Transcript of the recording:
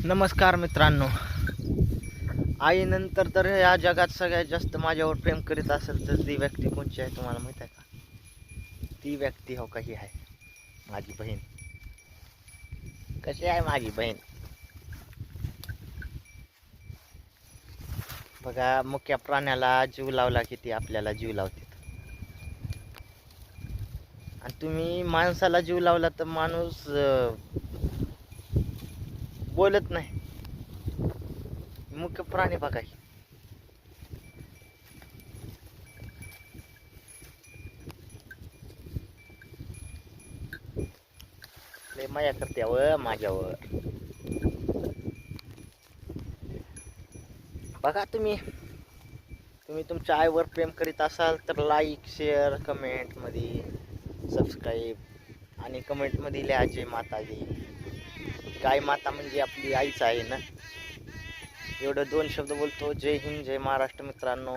नमस्कार मित्रांनो. आईनंतर तर या जगात सगळ्यात जास्त माझ्यावर प्रेम करीत असेल तर ती व्यक्ती कोणची आहे तुम्हाला माहित आहे का? ती व्यक्ती हो काही आहे, माझी बहीण. कशी आहे माझी बहीण? बघा, मुक्या प्राण्याला जीव लावला की ती आपल्याला जीव लावते. आणि तुम्ही माणसाला जीव लावला तर माणूस बोलत नाही. मुख्य प्राणी बघा, लय माया करते व माझ्यावर. बघा, तुम्ही तुमच्या आईवर प्रेम करीत असाल तर लाईक, शेअर, कमेंट मध्ये सबस्क्राईब आणि कमेंट मध्ये लिहा जय माताजी. गाय माता म्हणजे आपली आईच आहे ना. एवढं 2 शब्द बोलतो. जय हिंद, जय महाराष्ट्र मित्रांनो.